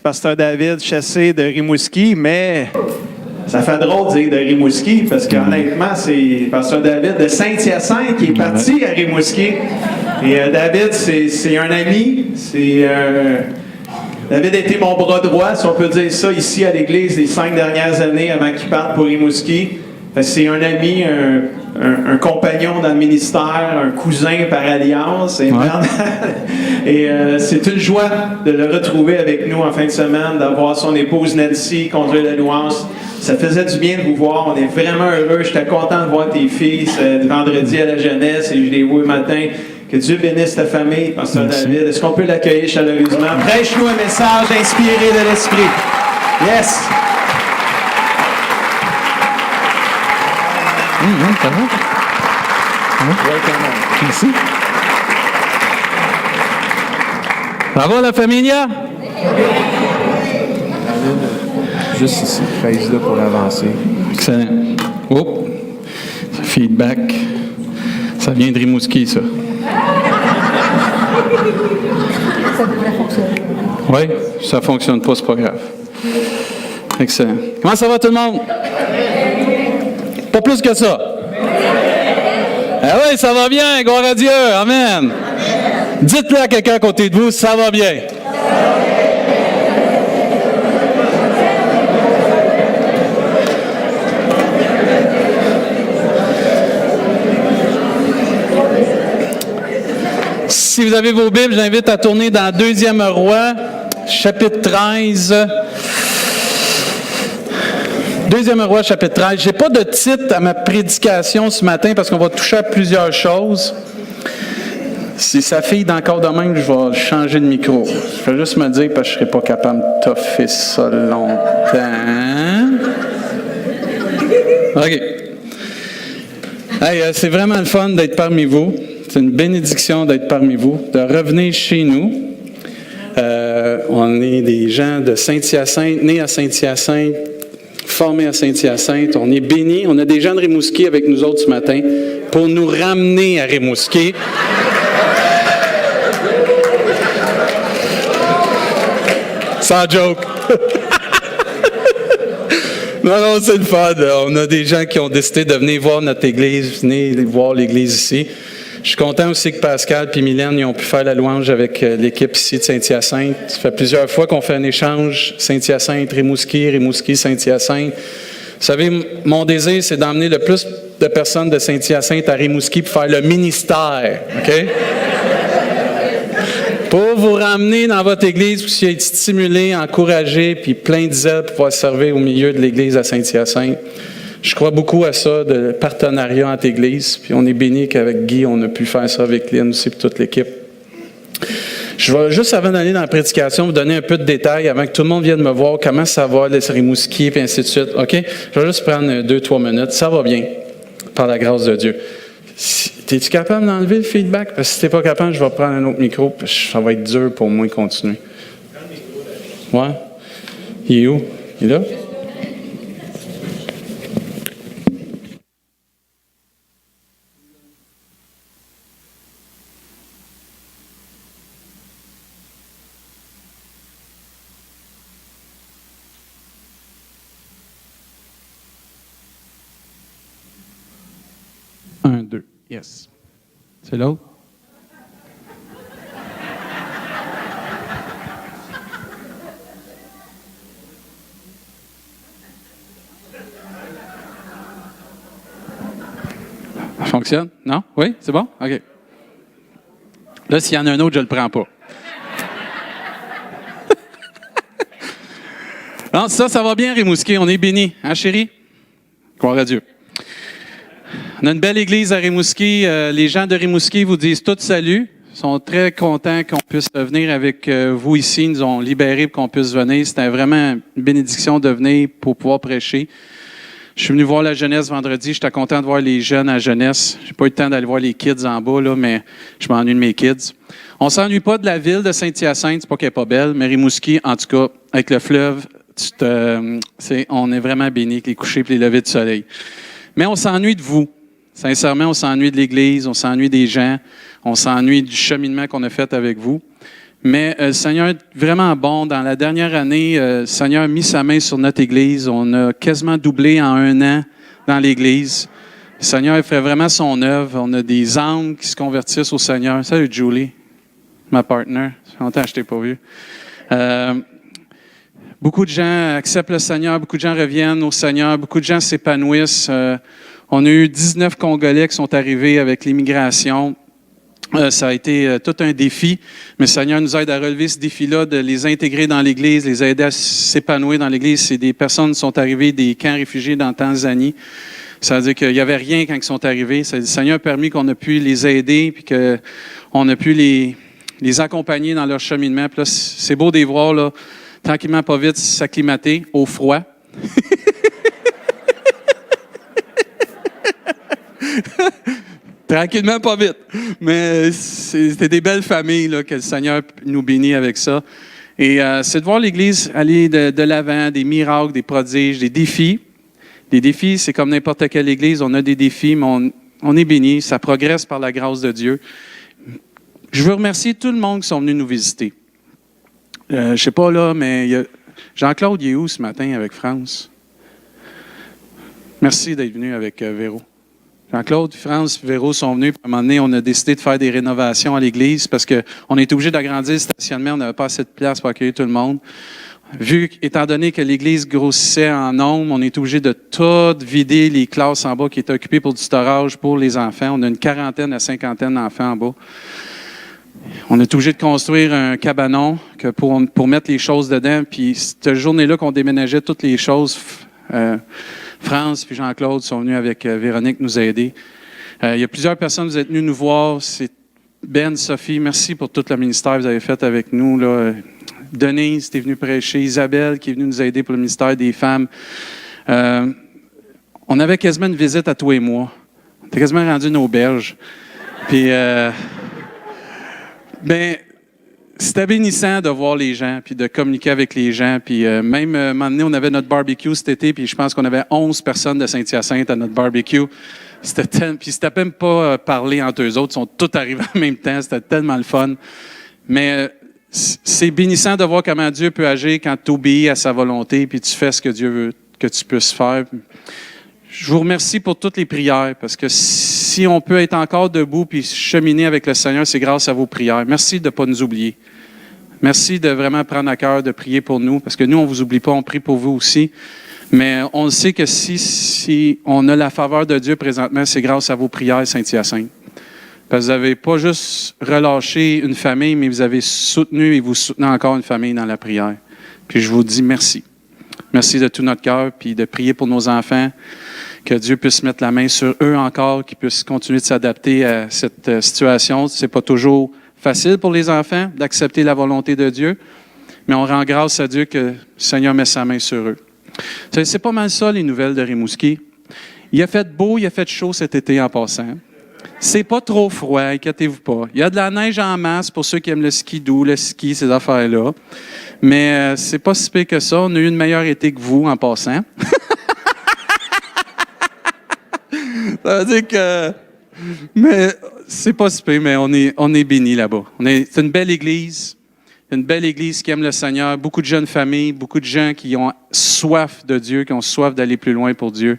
pasteur David Chassé de Rimouski, mais ça fait drôle de dire de Rimouski parce qu'honnêtement, c'est pasteur David de Saint-Hyacinthe qui est parti à Rimouski. Et David, c'est un ami, David a été mon bras droit, si on peut dire ça, ici à l'Église les 5 dernières années avant qu'il parte pour Rimouski. C'est un ami, un compagnon dans le ministère, un cousin par alliance. Et c'est une joie de le retrouver avec nous en fin de semaine, d'avoir son épouse Nancy conduire la louange. Ça faisait du bien de vous voir. On est vraiment heureux. J'étais content de voir tes filles vendredi à la jeunesse et je les vois le matin. Que Dieu bénisse ta famille, pasteur David. Est-ce qu'on peut l'accueillir chaleureusement? Prêche-nous un message inspiré de l'Esprit. Yes! Ça va? Merci. Ça va, la familia? Juste ici, pèse-là pour avancer. Excellent. Oh, feedback. Ça vient de Rimouski, ça. Ça devrait fonctionner. Oui, ça ne fonctionne pas, c'est pas grave. Excellent. Comment ça va tout le monde? Pas plus que ça. Ah oui, ça va bien, gloire à Dieu, amen. Dites-le à quelqu'un à côté de vous, ça va bien. Si vous avez vos Bibles, j'invite à tourner dans 2e Roi, chapitre 13. 2e Roi, chapitre 13. Je n'ai pas de titre à ma prédication ce matin parce qu'on va toucher à plusieurs choses. Si ça fille d'encore de même, je vais changer de micro. Je vais juste me dire parce que je ne serai pas capable de toffer ça longtemps. OK. Hey, c'est vraiment le fun d'être parmi vous. C'est une bénédiction d'être parmi vous, de revenir chez nous. On est des gens de Saint-Hyacinthe, nés à Saint-Hyacinthe, formés à Saint-Hyacinthe. On est bénis. On a des gens de Rimouski avec nous autres ce matin pour nous ramener à Rimouski. Sans joke. Non, c'est le fun. On a des gens qui ont décidé de venir voir notre église, venir voir l'église ici. Je suis content aussi que Pascal et Mylène ils ont pu faire la louange avec l'équipe ici de Saint-Hyacinthe. Ça fait plusieurs fois qu'on fait un échange Saint-Hyacinthe, Rimouski, Rimouski, Saint-Hyacinthe. Vous savez, mon désir, c'est d'emmener le plus de personnes de Saint-Hyacinthe à Rimouski pour faire le ministère, OK? Pour vous ramener dans votre église, pour être stimulé, encouragé, puis plein de zèle pour pouvoir servir au milieu de l'église à Saint-Hyacinthe. Je crois beaucoup à ça, de partenariat entre églises. Puis on est béni qu'avec Guy, on a pu faire ça avec Lynn aussi, puis toute l'équipe. Je vais juste, avant d'aller dans la prédication, vous donner un peu de détails avant que tout le monde vienne me voir comment ça va, les Rimouski, puis ainsi de suite. OK? Je vais juste prendre 2-3 minutes. Ça va bien, par la grâce de Dieu. Es-tu capable d'enlever le feedback? Parce que si tu n'es pas capable, je vais prendre un autre micro, puis ça va être dur pour moi de continuer. Ouais? Il est où? Il est là? Yes. C'est l'autre? Ça fonctionne? Non? Oui? C'est bon? OK. Là, s'il y en a un autre, je ne le prends pas. Non, ça va bien, Rimouski. On est bénis. Hein, chérie? Gloire à Dieu. On a une belle église à Rimouski. Les gens de Rimouski vous disent tous salut. Ils sont très contents qu'on puisse venir avec vous ici. Ils nous ont libérés pour qu'on puisse venir. C'était vraiment une bénédiction de venir pour pouvoir prêcher. Je suis venu voir la jeunesse vendredi. J'étais content de voir les jeunes à la jeunesse. J'ai pas eu le temps d'aller voir les kids en bas, là, mais je m'ennuie de mes kids. On s'ennuie pas de la ville de Saint-Hyacinthe. C'est pas qu'elle est pas belle, mais Rimouski, en tout cas, avec le fleuve, on est vraiment bénis avec les couchers et les levées de soleil. Mais on s'ennuie de vous. Sincèrement, on s'ennuie de l'Église, on s'ennuie des gens, on s'ennuie du cheminement qu'on a fait avec vous. Mais le Seigneur est vraiment bon. Dans la dernière année, le Seigneur a mis sa main sur notre Église. On a quasiment doublé en 1 an dans l'Église. Le Seigneur fait vraiment son œuvre. On a des âmes qui se convertissent au Seigneur. Salut Julie, ma partenaire. Ça fait longtemps que je t'ai pas vu. Beaucoup de gens acceptent le Seigneur, beaucoup de gens reviennent au Seigneur, beaucoup de gens s'épanouissent. On a eu 19 Congolais qui sont arrivés avec l'immigration. Ça a été tout un défi, mais le Seigneur nous aide à relever ce défi-là, de les intégrer dans l'Église, les aider à s'épanouir dans l'Église. C'est des personnes qui sont arrivées des camps réfugiés dans Tanzanie. Ça veut dire qu'il n'y avait rien quand ils sont arrivés. Le Seigneur a permis qu'on a pu les aider, puis qu'on a pu les accompagner dans leur cheminement. Puis là, c'est beau de les voir, là, tranquillement, pas vite, s'acclimater au froid. Tranquillement, pas vite. Mais c'était des belles familles là, que le Seigneur nous bénit avec ça. Et c'est de voir l'Église aller de l'avant, des miracles, des prodiges, des défis. Les défis, c'est comme n'importe quelle Église. On a des défis, mais on est béni. Ça progresse par la grâce de Dieu. Je veux remercier tout le monde qui sont venus nous visiter. Je sais pas là, mais Jean-Claude, il est où ce matin avec France? Merci d'être venu avec Véro. Jean-Claude, France, Véro sont venus. À un moment donné, on a décidé de faire des rénovations à l'église parce qu'on était obligé d'agrandir le stationnement. On n'avait pas assez de place pour accueillir tout le monde. Étant donné que l'église grossissait en nombre, on est obligé de tout vider les classes en bas qui étaient occupées pour du storage pour les enfants. On a une 40aine à 50aine d'enfants en bas. On est obligé de construire un cabanon pour mettre les choses dedans. Puis cette journée-là qu'on déménageait toutes les choses, France puis Jean-Claude sont venus avec Véronique nous aider. Il y a plusieurs personnes qui vous êtes venus nous voir. C'est Ben, Sophie, merci pour tout le ministère que vous avez fait avec nous. Là. Denise, qui est venue prêcher. Isabelle, qui est venue nous aider pour le ministère des femmes. On avait quasiment une visite à toi et moi. On était quasiment rendu une auberge. Puis, c'était bénissant de voir les gens, puis de communiquer avec les gens. Puis même, un moment donné, on avait notre barbecue cet été, puis je pense qu'on avait 11 personnes de Saint-Hyacinthe à notre barbecue. Puis c'était même pas parler entre eux autres, ils sont tous arrivés en même temps, c'était tellement le fun. Mais c'est bénissant de voir comment Dieu peut agir quand tu obéis à sa volonté, puis tu fais ce que Dieu veut que tu puisses faire. Je vous remercie pour toutes les prières, parce que si on peut être encore debout puis cheminer avec le Seigneur, c'est grâce à vos prières. Merci de ne pas nous oublier. Merci de vraiment prendre à cœur de prier pour nous, parce que nous, on ne vous oublie pas, on prie pour vous aussi. Mais on sait que si on a la faveur de Dieu présentement, c'est grâce à vos prières, Saint-Hyacinthe. Parce que vous n'avez pas juste relâché une famille, mais vous avez soutenu et vous soutenez encore une famille dans la prière. Puis je vous dis merci. Merci de tout notre cœur, puis de prier pour nos enfants, que Dieu puisse mettre la main sur eux encore, qu'ils puissent continuer de s'adapter à cette situation. C'est pas toujours facile pour les enfants d'accepter la volonté de Dieu, mais on rend grâce à Dieu que le Seigneur met sa main sur eux. C'est pas mal ça, les nouvelles de Rimouski. Il a fait beau, il a fait chaud cet été en passant. C'est pas trop froid, inquiétez-vous pas. Il y a de la neige en masse pour ceux qui aiment le ski doux, le ski, ces affaires-là. Mais c'est pas si pire que ça. On a eu une meilleure été que vous en passant. Ça veut dire que... Mais c'est pas si pire, mais on est bénis là-bas. C'est une belle église. Une belle église qui aime le Seigneur. Beaucoup de jeunes familles, beaucoup de gens qui ont soif de Dieu, qui ont soif d'aller plus loin pour Dieu.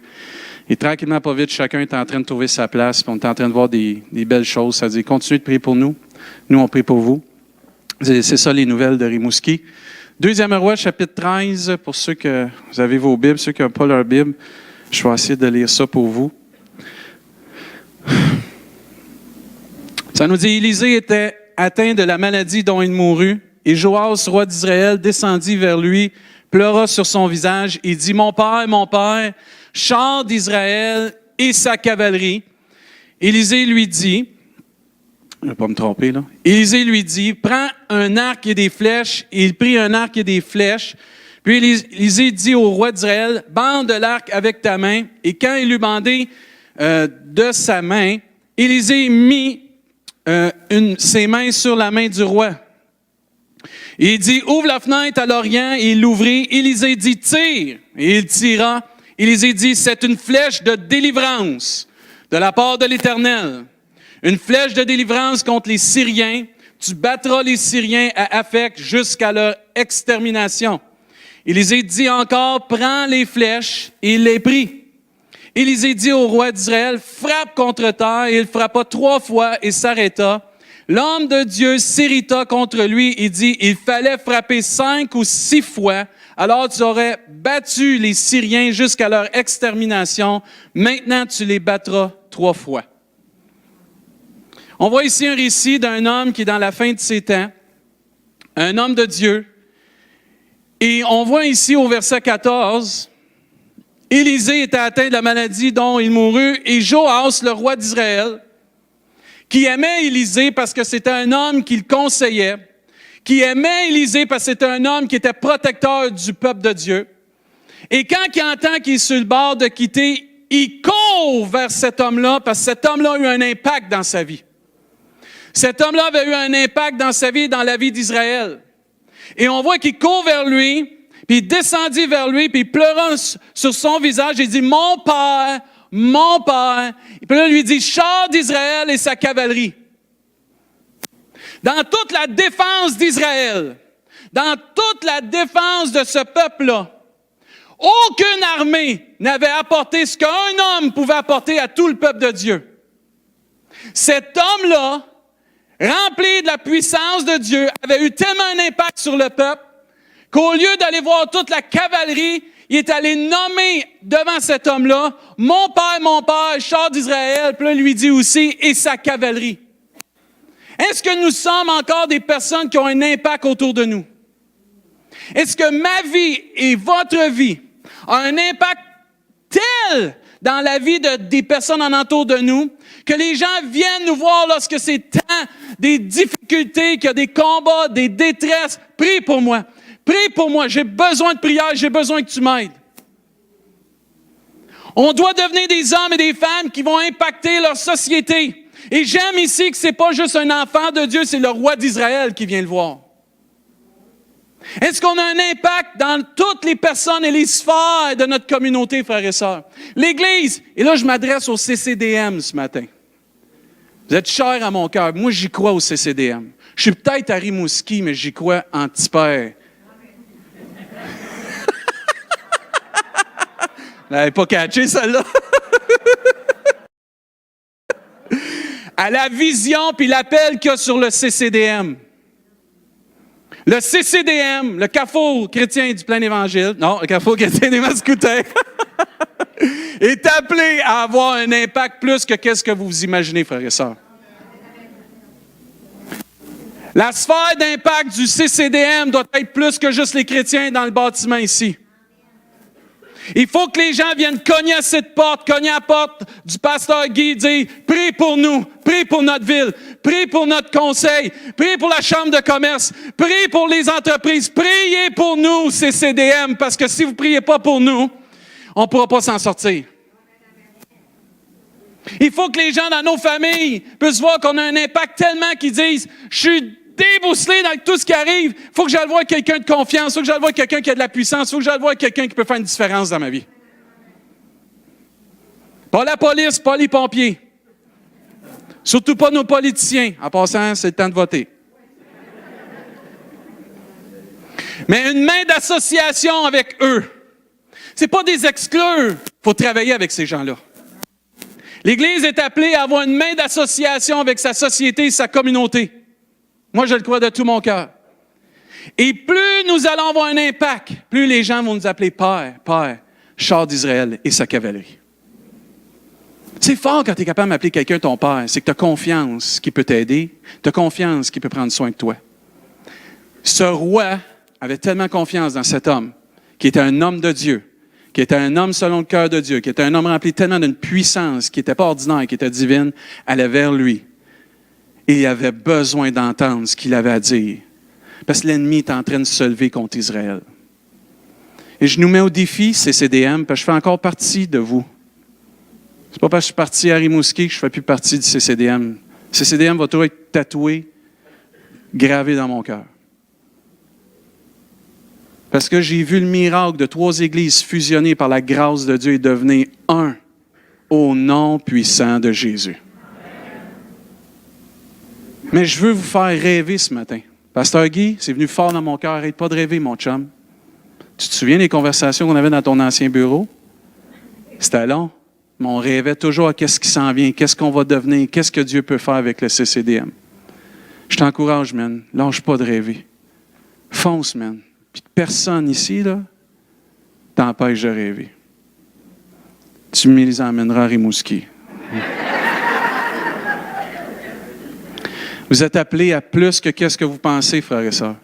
Et tranquillement, pas vite, chacun est en train de trouver sa place, puis on est en train de voir des belles choses. Ça veut dire, continuez de prier pour nous. Nous, on prie pour vous. C'est ça, les nouvelles de Rimouski. 2e Roi, chapitre 13, pour ceux que vous avez vos Bibles, ceux qui n'ont pas leur Bible, je vais essayer de lire ça pour vous. Ça nous dit, Élisée était atteint de la maladie dont il mourut, et Joas, roi d'Israël, descendit vers lui, pleura sur son visage et dit, mon père, char d'Israël et sa cavalerie. Élisée lui dit, je ne vais pas me tromper là, Élisée lui dit, prends un arc et des flèches. Et il prit un arc et des flèches. Puis Élisée dit au roi d'Israël, bande l'arc avec ta main. Et quand il eut bandé de sa main, Élisée mit ses mains sur la main du roi. Et il dit, ouvre la fenêtre à l'Orient, et il l'ouvrit. Élisée dit, tire, et il tira. Élisée dit, c'est une flèche de délivrance de la part de l'Éternel. Une flèche de délivrance contre les Syriens. Tu battras les Syriens à Aphek jusqu'à leur extermination. Élisée dit encore, prends les flèches, et il les prit. Élisée dit au roi d'Israël, frappe contre terre, et il frappa 3 fois et s'arrêta. L'homme de Dieu s'irrita contre lui et dit, il fallait frapper 5 ou 6 fois, alors tu aurais battu les Syriens jusqu'à leur extermination. Maintenant, tu les battras 3 fois. On voit ici un récit d'un homme qui est dans la fin de ses temps, un homme de Dieu. Et on voit ici au verset 14, Élisée était atteint de la maladie dont il mourut, et Joas, le roi d'Israël, qui aimait Élisée parce que c'était un homme qui le conseillait, qui aimait Élisée parce que c'était un homme qui était protecteur du peuple de Dieu. Et quand il entend qu'il est sur le bord de quitter, il court vers cet homme-là parce que cet homme-là a eu un impact dans sa vie. Cet homme-là avait eu un impact dans sa vie et dans la vie d'Israël. Et on voit qu'il court vers lui, puis il descendit vers lui, puis il pleura sur son visage et il dit, mon père, mon père. Et puis là, il lui dit, char d'Israël et sa cavalerie. Dans toute la défense d'Israël, dans toute la défense de ce peuple-là, aucune armée n'avait apporté ce qu'un homme pouvait apporter à tout le peuple de Dieu. Cet homme-là, rempli de la puissance de Dieu, avait eu tellement un impact sur le peuple qu'au lieu d'aller voir toute la cavalerie, il est allé nommer devant cet homme-là, mon père, char d'Israël, puis là, il lui dit aussi, et sa cavalerie. Est-ce que nous sommes encore des personnes qui ont un impact autour de nous? Est-ce que ma vie et votre vie ont un impact tel dans la vie des personnes en entour de nous que les gens viennent nous voir lorsque c'est temps des difficultés, qu'il y a des combats, des détresses? Prie pour moi. Prie pour moi. J'ai besoin de prière. J'ai besoin que tu m'aides. On doit devenir des hommes et des femmes qui vont impacter leur société. Et j'aime ici que c'est pas juste un enfant de Dieu, c'est le roi d'Israël qui vient le voir. Est-ce qu'on a un impact dans toutes les personnes et les sphères de notre communauté, frères et sœurs? L'Église, et là je m'adresse au CCDM ce matin. Vous êtes chers à mon cœur. Moi, j'y crois au CCDM. Je suis peut-être à Rimouski, mais j'y crois en petit père. Vous n'avez pas catché celle-là? À la vision puis l'appel qu'il y a sur le CCDM. Le CCDM, le Carrefour chrétien du plein évangile, non, le Carrefour chrétien des Mascoutins, est appelé à avoir un impact plus que qu'est-ce que vous vous imaginez, frères et sœurs. La sphère d'impact du CCDM doit être plus que juste les chrétiens dans le bâtiment ici. Il faut que les gens viennent cogner à cette porte, cogner à la porte du pasteur Guy, dire « Prie pour nous, prie pour notre ville, prie pour notre conseil, prie pour la chambre de commerce, prie pour les entreprises, priez pour nous, CCDM, parce que si vous ne priez pas pour nous, on ne pourra pas s'en sortir. » Il faut que les gens dans nos familles puissent voir qu'on a un impact tellement qu'ils disent « Je suis débousselé dans tout ce qui arrive. Il faut que j'aille voir quelqu'un de confiance. Il faut que j'aille voir quelqu'un qui a de la puissance. Il faut que j'aille voir quelqu'un qui peut faire une différence dans ma vie. » Pas la police, pas les pompiers. Surtout pas nos politiciens. En passant, c'est le temps de voter. Mais une main d'association avec eux. C'est pas des exclure. Il faut travailler avec ces gens-là. L'Église est appelée à avoir une main d'association avec sa société et sa communauté. Moi, je le crois de tout mon cœur. Et plus nous allons avoir un impact, plus les gens vont nous appeler Père, Père, char d'Israël et sa cavalerie. C'est fort quand tu es capable d'appeler quelqu'un ton Père. C'est que tu as confiance qu'il peut t'aider, tu as confiance qu'il peut prendre soin de toi. Ce roi avait tellement confiance dans cet homme, qui était un homme de Dieu, qui était un homme selon le cœur de Dieu, qui était un homme rempli tellement d'une puissance qui n'était pas ordinaire, qui était divine, allait vers lui. Et il avait besoin d'entendre ce qu'il avait à dire. Parce que l'ennemi est en train de se lever contre Israël. Et je nous mets au défi, CCDM, parce que je fais encore partie de vous. C'est pas parce que je suis parti à Rimouski que je ne fais plus partie du CCDM. CCDM va toujours être tatoué, gravé dans mon cœur. Parce que j'ai vu le miracle de 3 églises fusionnées par la grâce de Dieu et devenir un au nom puissant de Jésus. Mais je veux vous faire rêver ce matin. Pasteur Guy, c'est venu fort dans mon cœur. Arrête pas de rêver, mon chum. Tu te souviens des conversations qu'on avait dans ton ancien bureau? C'était long. Mais on rêvait toujours à qu'est-ce qui s'en vient, qu'est-ce qu'on va devenir, qu'est-ce que Dieu peut faire avec le CCDM. Je t'encourage, man. Lâche pas de rêver. Fonce, man. Puis personne ici, là, t'empêche de rêver. Tu me les emmèneras à Rimouski. Vous êtes appelés à plus que qu'est-ce que vous pensez, frères et sœurs.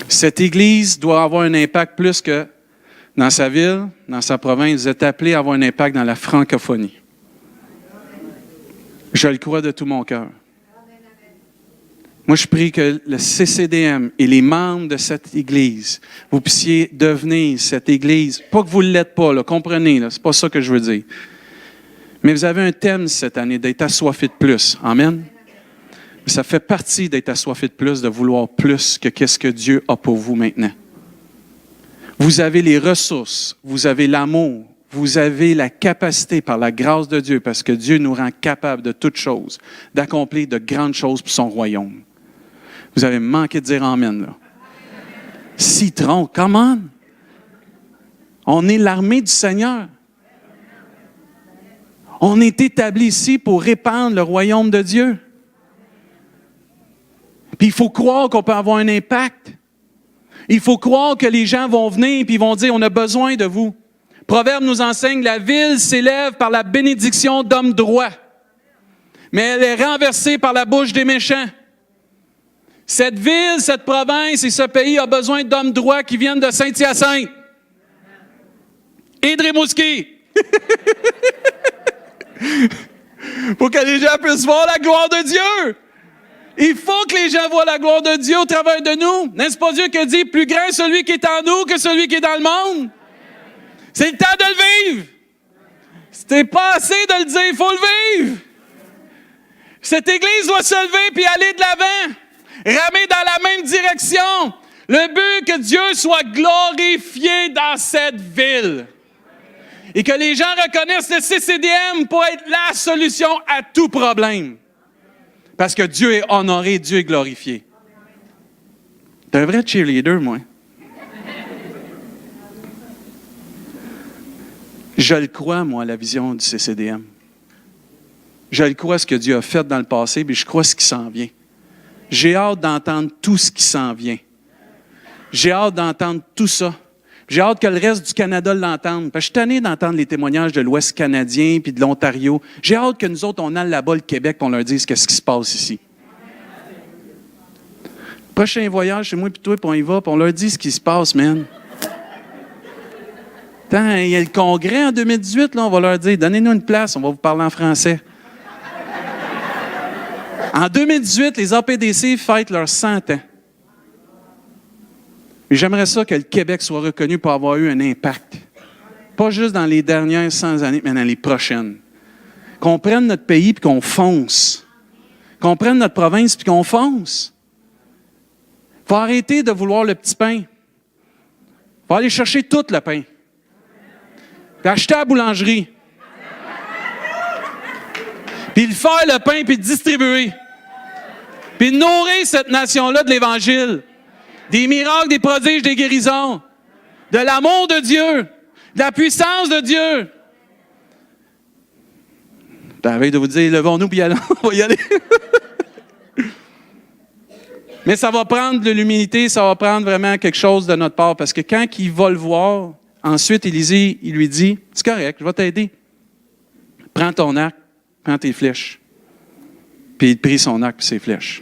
Cette Église doit avoir un impact plus que dans sa ville, dans sa province. Vous êtes appelés à avoir un impact dans la francophonie. Je le crois de tout mon cœur. Moi, je prie que le CCDM et les membres de cette Église, vous puissiez devenir cette Église. Pas que vous ne l'êtes pas, là, comprenez, là, c'est pas ça que je veux dire. Mais vous avez un thème cette année, d'être assoiffé de plus. Amen. Ça fait partie d'être assoiffé de plus, de vouloir plus que qu'est-ce que Dieu a pour vous maintenant. Vous avez les ressources, vous avez l'amour, vous avez la capacité par la grâce de Dieu, parce que Dieu nous rend capables de toutes choses, d'accomplir de grandes choses pour son royaume. Vous avez manqué de dire amen, là. Citron, come on! On est l'armée du Seigneur. On est établi ici pour répandre le royaume de Dieu. Puis il faut croire qu'on peut avoir un impact. Il faut croire que les gens vont venir et ils vont dire, on a besoin de vous. Proverbe nous enseigne, la ville s'élève par la bénédiction d'hommes droits, mais elle est renversée par la bouche des méchants. Cette ville, cette province et ce pays a besoin d'hommes droits qui viennent de Saint-Hyacinthe et de Rimouski. Pour que les gens puissent voir la gloire de Dieu. Il faut que les gens voient la gloire de Dieu au travers de nous. N'est-ce pas Dieu qui dit, plus grand celui qui est en nous que celui qui est dans le monde? C'est le temps de le vivre. C'était pas assez de le dire, il faut le vivre. Cette Église doit se lever puis aller de l'avant. Ramer dans la même direction. Le but que Dieu soit glorifié dans cette ville. Et que les gens reconnaissent le CCDM pour être la solution à tout problème. Parce que Dieu est honoré, Dieu est glorifié. T'es un vrai cheerleader, moi. Je le crois, moi, la vision du CCDM. Je le crois ce que Dieu a fait dans le passé, mais je crois ce qui s'en vient. J'ai hâte d'entendre tout ce qui s'en vient. J'ai hâte d'entendre tout ça. J'ai hâte que le reste du Canada l'entende. Parce que je suis tanné d'entendre les témoignages de l'Ouest canadien puis de l'Ontario. J'ai hâte que nous autres, on aille là-bas, le Québec, qu'on leur dise qu'est-ce qui se passe ici. Prochain voyage, c'est moi puis toi, puis on y va, puis on leur dit ce qui se passe, man. Attends, il y a le congrès en 2018, là, on va leur dire, donnez-nous une place, on va vous parler en français. En 2018, les APDC fêtent leurs 100 ans. Et j'aimerais ça que le Québec soit reconnu pour avoir eu un impact. Pas juste dans les dernières 100 années, mais dans les prochaines. Qu'on prenne notre pays puis qu'on fonce. Qu'on prenne notre province puis qu'on fonce. Il faut arrêter de vouloir le petit pain. Il faut aller chercher tout le pain. Puis acheter à la boulangerie. Puis le faire le pain puis le distribuer. Puis nourrir cette nation-là de l'Évangile. Des miracles, des prodiges, des guérisons. De l'amour de Dieu. De la puissance de Dieu. T'avais de vous dire, levons-nous puis allons, on va y aller. Mais ça va prendre de l'humilité, ça va prendre vraiment quelque chose de notre part. Parce que quand il va le voir, ensuite Élisée, il lui dit, c'est correct, je vais t'aider. Prends ton arc, prends tes flèches. Puis il prit son arc et ses flèches.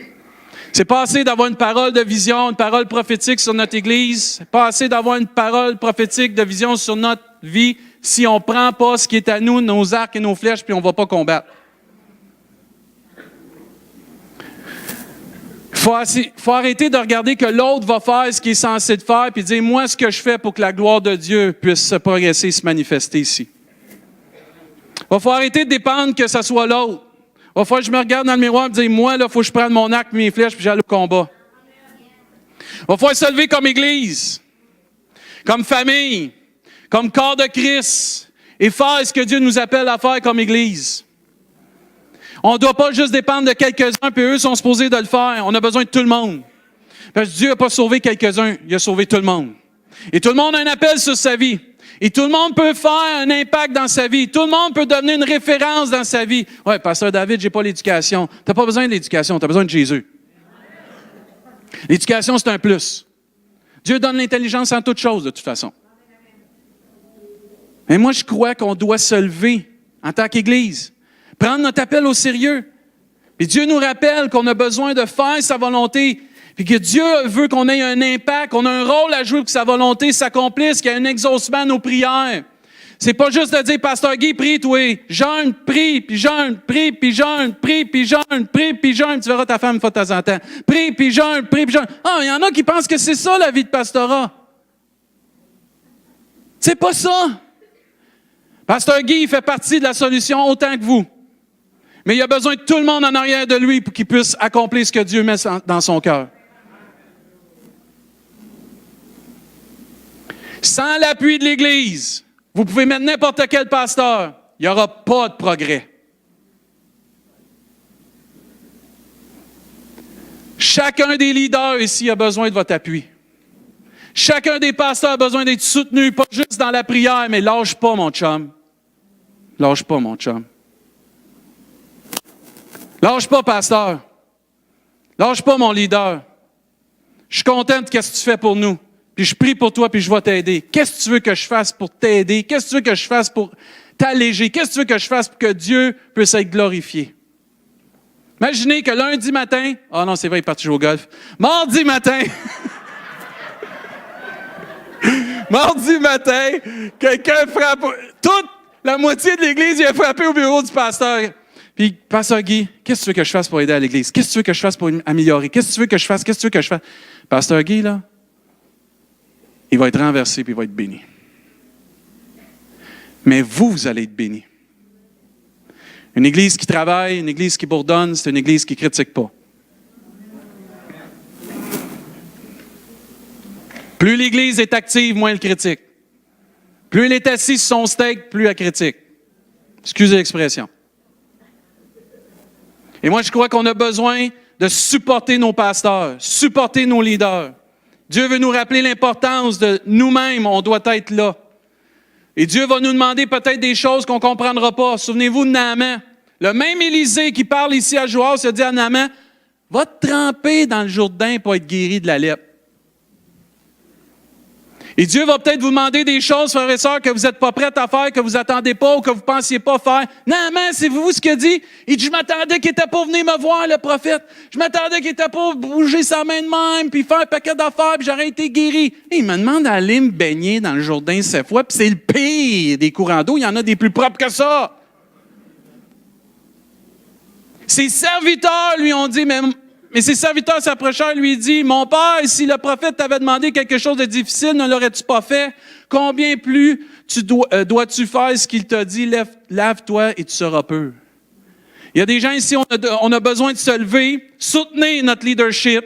C'est pas assez d'avoir une parole de vision, une parole prophétique sur notre Église. C'est pas assez d'avoir une parole prophétique de vision sur notre vie si on ne prend pas ce qui est à nous, nos arcs et nos flèches, puis on ne va pas combattre. Il faut arrêter de regarder que l'autre va faire ce qu'il est censé de faire, puis dire, moi, ce que je fais pour que la gloire de Dieu puisse se progresser et se manifester ici. Il faut arrêter de dépendre que ce soit l'autre. Il va falloir que je me regarde dans le miroir et me dire, moi, là, il faut que je prenne mon arc et mes flèches puis j'aille au combat. Il va falloir se lever comme Église, comme famille, comme corps de Christ et faire ce que Dieu nous appelle à faire comme Église. On ne doit pas juste dépendre de quelques-uns, puis eux sont supposés de le faire. On a besoin de tout le monde. Parce que Dieu n'a pas sauvé quelques-uns, il a sauvé tout le monde. Et tout le monde a un appel sur sa vie. Et tout le monde peut faire un impact dans sa vie. Tout le monde peut devenir une référence dans sa vie. Ouais, pasteur David, j'ai pas l'éducation. Tu n'as pas besoin de l'éducation, tu as besoin de Jésus. L'éducation, c'est un plus. Dieu donne l'intelligence en toutes choses, de toute façon. Mais moi, je crois qu'on doit se lever en tant qu'Église, prendre notre appel au sérieux. Puis Dieu nous rappelle qu'on a besoin de faire sa volonté, puis que Dieu veut qu'on ait un impact, qu'on a un rôle à jouer pour que sa volonté s'accomplisse, qu'il y ait un exaucement à nos prières. C'est pas juste de dire, Pasteur Guy, prie, toi, jeûne, prie, puis jeûne, prie, puis jeûne, prie, puis jeûne, prie, puis jeûne. Tu verras ta femme une fois de temps en temps. Prie, puis jeûne, prie, puis jeûne. Ah, il y en a qui pensent que c'est ça, la vie de pastorat. C'est pas ça. Pasteur Guy, il fait partie de la solution autant que vous. Mais il a besoin de tout le monde en arrière de lui pour qu'il puisse accomplir ce que Dieu met dans son cœur. Sans l'appui de l'Église, vous pouvez mettre n'importe quel pasteur, il n'y aura pas de progrès. Chacun des leaders ici a besoin de votre appui. Chacun des pasteurs a besoin d'être soutenu, pas juste dans la prière, mais lâche pas, mon chum. Lâche pas, mon chum. Lâche pas, pasteur. Lâche pas, mon leader. Je suis content de ce que tu fais pour nous. Puis je prie pour toi, puis je vais t'aider. Qu'est-ce que tu veux que je fasse pour t'aider? Qu'est-ce que tu veux que je fasse pour t'alléger? Qu'est-ce que tu veux que je fasse pour que Dieu puisse être glorifié? Imaginez que lundi matin... Ah non, c'est vrai, il est parti jouer au golf. Mardi matin... Mardi matin, quelqu'un frappe... Toute la moitié de l'Église vient frapper au bureau du pasteur. Puis, Pasteur Guy, qu'est-ce que tu veux que je fasse pour aider à l'Église? Qu'est-ce que tu veux que je fasse pour améliorer? Qu'est-ce que tu veux que je fasse? Qu'est-ce que tu veux que je fasse? Pasteur Guy, là, il va être renversé puis il va être béni. Mais vous allez être béni. Une Église qui travaille, une Église qui bourdonne, c'est une Église qui ne critique pas. Plus l'Église est active, moins elle critique. Plus elle est assise sur son steak, plus elle critique. Excusez l'expression. Et moi, je crois qu'on a besoin de supporter nos pasteurs, supporter nos leaders. Dieu veut nous rappeler l'importance de nous-mêmes, on doit être là. Et Dieu va nous demander peut-être des choses qu'on ne comprendra pas. Souvenez-vous de Naaman. Le même Élisée qui parle ici à Joas se dit à Naaman, va te tremper dans le Jourdain pour être guéri de la lèpre. Et Dieu va peut-être vous demander des choses, frères et sœurs, que vous n'êtes pas prêts à faire, que vous n'attendez pas ou que vous ne pensiez pas faire. Naaman, c'est vous ce qu'il a dit? Il dit, je m'attendais qu'il était pour venir me voir, le prophète. Je m'attendais qu'il était pour bouger sa main de même, puis faire un paquet d'affaires, puis j'aurais été guéri. Et il me demande d'aller me baigner dans le Jourdain 7 fois, puis c'est le pire des courants d'eau. Il y en a des plus propres que ça. Ses serviteurs lui ont dit, mais ses serviteurs s'approchèrent, lui dit, mon père, si le prophète t'avait demandé quelque chose de difficile, ne l'aurais-tu pas fait? Combien plus dois-tu faire ce qu'il t'a dit? Lave-toi et tu seras pur. Il y a des gens ici, on a besoin de se lever, soutenir notre leadership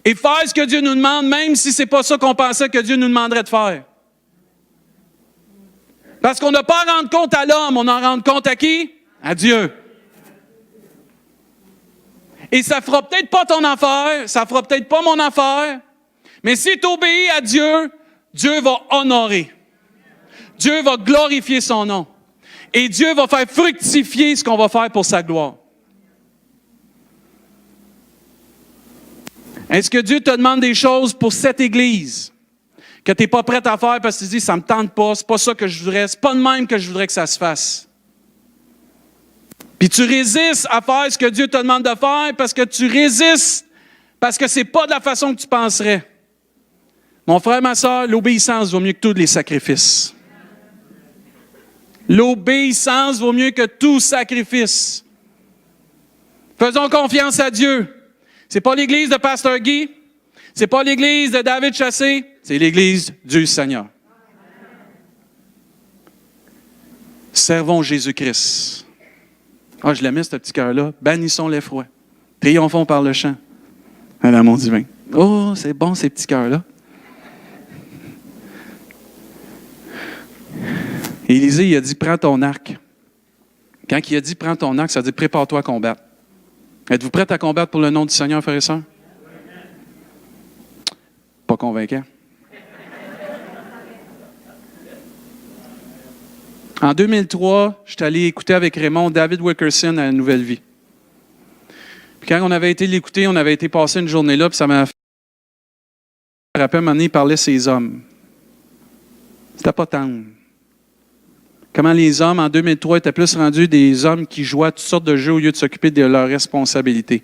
et faire ce que Dieu nous demande, même si ce n'est pas ça qu'on pensait que Dieu nous demanderait de faire. Parce qu'on n'a pas à rendre compte à l'homme, on en rend compte à qui? À Dieu. Et ça ne fera peut-être pas ton affaire, ça ne fera peut-être pas mon affaire, mais si tu obéis à Dieu, Dieu va honorer. Dieu va glorifier son nom. Et Dieu va faire fructifier ce qu'on va faire pour sa gloire. Est-ce que Dieu te demande des choses pour cette Église que tu n'es pas prête à faire parce que tu dis, ça ne me tente pas, c'est pas ça que je voudrais, c'est pas de même que je voudrais que ça se fasse. Puis tu résistes à faire ce que Dieu te demande de faire parce que tu résistes, parce que ce n'est pas de la façon que tu penserais. Mon frère, ma soeur, l'obéissance vaut mieux que tous les sacrifices. L'obéissance vaut mieux que tout sacrifice. Faisons confiance à Dieu. Ce n'est pas l'église de Pasteur Guy, ce n'est pas l'église de David Chassé, c'est l'église du Seigneur. Servons Jésus-Christ. Ah, je l'aimais, ce petit cœur-là. Bannissons l'effroi. Triomphons par le chant. À l'amour divin. Oh, c'est bon, ces petits cœurs-là. Élisée, il a dit, prends ton arc. Quand il a dit « prends ton arc », ça veut dire « prépare-toi à combattre ». Êtes-vous prêts à combattre pour le nom du Seigneur, frères et sœurs? Pas convaincant. En 2003, je suis allé écouter avec Raymond David Wilkerson à la Nouvelle Vie. Puis quand on avait été l'écouter, on avait été passer une journée là, puis ça m'a fait... Je me rappelle, un moment donné, il parlait ses hommes. C'était pas tendre. Comment les hommes, en 2003, étaient plus rendus des hommes qui jouaient à toutes sortes de jeux au lieu de s'occuper de leurs responsabilités.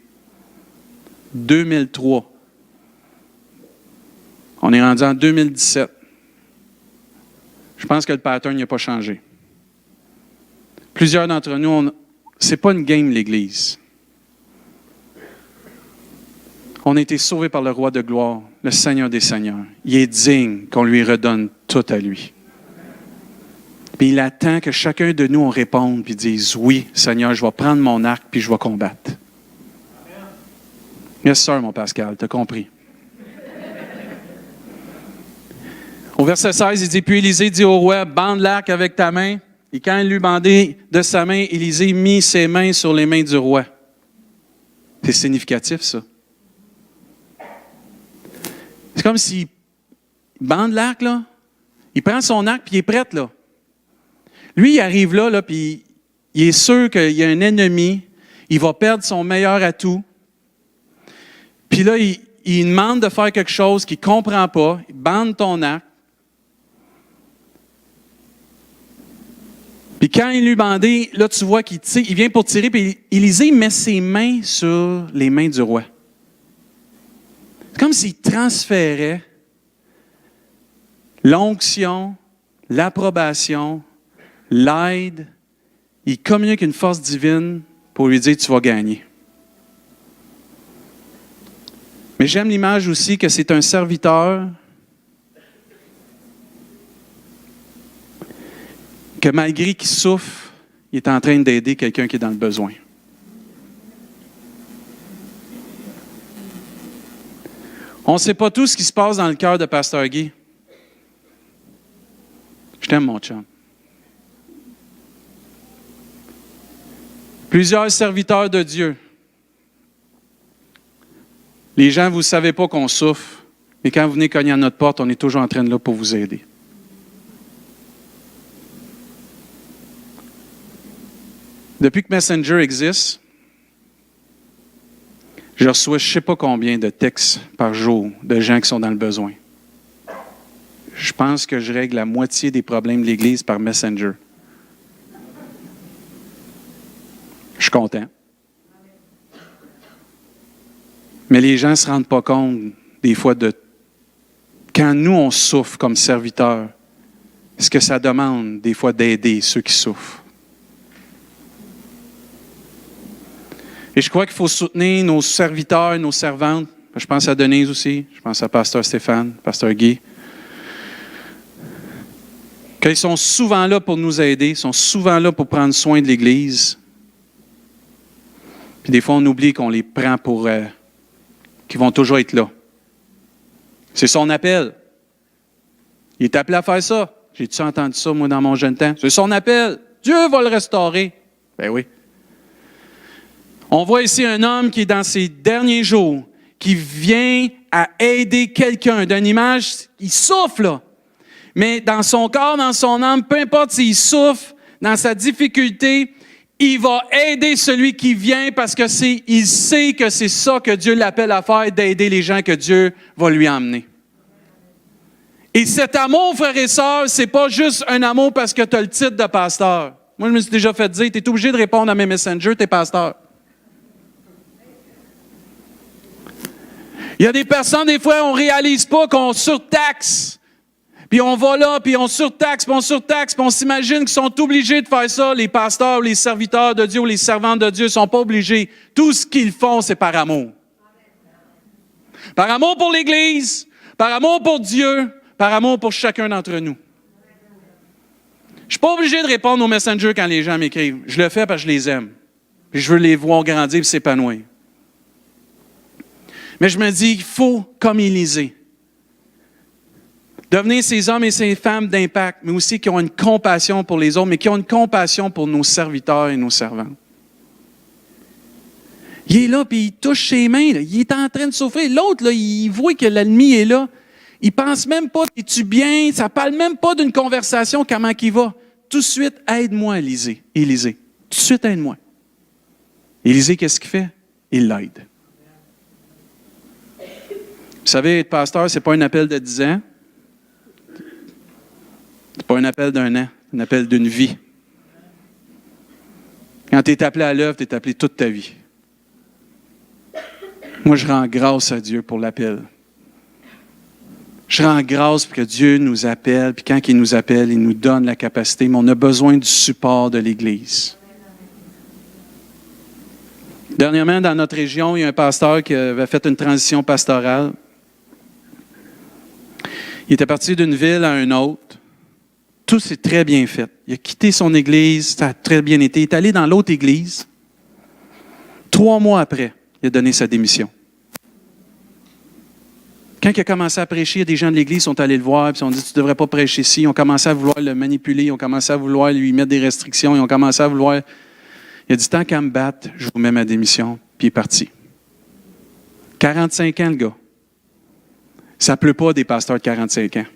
2003. On est rendu en 2017. Je pense que le pattern n'a pas changé. Plusieurs d'entre nous, c'est pas une game, l'Église. On a été sauvés par le Roi de gloire, le Seigneur des Seigneurs. Il est digne qu'on lui redonne tout à lui. Puis il attend que chacun de nous, on réponde puis dise, oui, Seigneur, je vais prendre mon arc puis je vais combattre. Yes, sir, mon Pascal, t'as compris. Au verset 16, il dit, puis Élisée dit au roi, bande l'arc avec ta main. Et quand il l'eut bandé de sa main, Élisée mit ses mains sur les mains du roi. C'est significatif, ça. C'est comme s'il bande l'arc, là. Il prend son arc, puis il est prêt, là. Lui, il arrive là, puis il est sûr qu'il y a un ennemi. Il va perdre son meilleur atout. Puis là, il demande de faire quelque chose qu'il ne comprend pas. Il bande ton arc. Puis quand il lui bandé, là, tu vois qu'il tire, il vient pour tirer, puis Élisée met ses mains sur les mains du roi. C'est comme s'il transférait l'onction, l'approbation, l'aide. Il communique une force divine pour lui dire « tu vas gagner ». Mais j'aime l'image aussi que c'est un serviteur que malgré qu'il souffre, il est en train d'aider quelqu'un qui est dans le besoin. On ne sait pas tout ce qui se passe dans le cœur de Pasteur Guy. Je t'aime, mon chum. Plusieurs serviteurs de Dieu. Les gens, vous ne savez pas qu'on souffre, mais quand vous venez cogner à notre porte, on est toujours en train de là pour vous aider. Depuis que Messenger existe, je reçois je ne sais pas combien de textes par jour de gens qui sont dans le besoin. Je pense que je règle la moitié des problèmes de l'Église par Messenger. Je suis content. Mais les gens ne se rendent pas compte des fois de quand nous on souffre comme serviteurs, ce que ça demande des fois d'aider ceux qui souffrent. Et je crois qu'il faut soutenir nos serviteurs, nos servantes. Je pense à Denise aussi, je pense à Pasteur Stéphane, Pasteur Guy. Qu'ils sont souvent là pour nous aider, ils sont souvent là pour prendre soin de l'Église. Puis des fois, on oublie qu'on les prend pour... qu'ils vont toujours être là. C'est son appel. Il est appelé à faire ça. J'ai-tu entendu ça, moi, dans mon jeune temps? C'est son appel. Dieu va le restaurer. Ben oui. On voit ici un homme qui est dans ses derniers jours, qui vient à aider quelqu'un. D'une image, il souffre, là. Mais dans son corps, dans son âme, peu importe s'il souffre, dans sa difficulté, il va aider celui qui vient parce que il sait que c'est ça que Dieu l'appelle à faire, d'aider les gens que Dieu va lui emmener. Et cet amour, frères et sœurs, c'est pas juste un amour parce que tu as le titre de pasteur. Moi, je me suis déjà fait dire, tu es obligé de répondre à mes messengers, tu es pasteur. Il y a des personnes, des fois, on ne réalise pas qu'on surtaxe. Puis on va là, puis on surtaxe, puis on s'imagine qu'ils sont obligés de faire ça. Les pasteurs, les serviteurs de Dieu, ou les servantes de Dieu ne sont pas obligés. Tout ce qu'ils font, c'est par amour. Par amour pour l'Église, par amour pour Dieu, par amour pour chacun d'entre nous. Je ne suis pas obligé de répondre aux messengers quand les gens m'écrivent. Je le fais parce que je les aime. Puis je veux les voir grandir et s'épanouir. Mais je me dis, il faut, comme Élisée, Devenez ces hommes et ces femmes d'impact, mais aussi qui ont une compassion pour les autres, mais qui ont une compassion pour nos serviteurs et nos servantes. Il est là, puis il touche ses mains. Là. Il est en train de souffrir. L'autre, là, il voit que l'ennemi est là. Il pense même pas, es-tu bien? Ça parle même pas d'une conversation, comment qu'il va. Tout de suite, aide-moi, Élisée. Élisée. Tout de suite, aide-moi. Élisée, qu'est-ce qu'il fait? Il l'aide. Vous savez, être pasteur, ce n'est pas un appel de 10 ans. Ce n'est pas un appel d'un an. Un appel d'une vie. Quand tu es appelé à l'œuvre, tu es appelé toute ta vie. Moi, je rends grâce à Dieu pour l'appel. Je rends grâce pour que Dieu nous appelle, puis quand il nous appelle, il nous donne la capacité, mais on a besoin du support de l'Église. Dernièrement, dans notre région, il y a un pasteur qui avait fait une transition pastorale. Il était parti d'une ville à une autre. Tout s'est très bien fait. Il a quitté son église, ça a très bien été. Il est allé dans l'autre église. 3 mois après, il a donné sa démission. Quand il a commencé à prêcher, des gens de l'église sont allés le voir et ils ont dit « Tu ne devrais pas prêcher ici ». Ils ont commencé à vouloir le manipuler, ils ont commencé à vouloir lui mettre des restrictions, ils ont commencé à vouloir... Il a dit « Tant qu'à me battre, je vous mets ma démission ». Puis il est parti. 45 ans, le gars. Ça ne pleut pas des pasteurs de 45 ans. Puis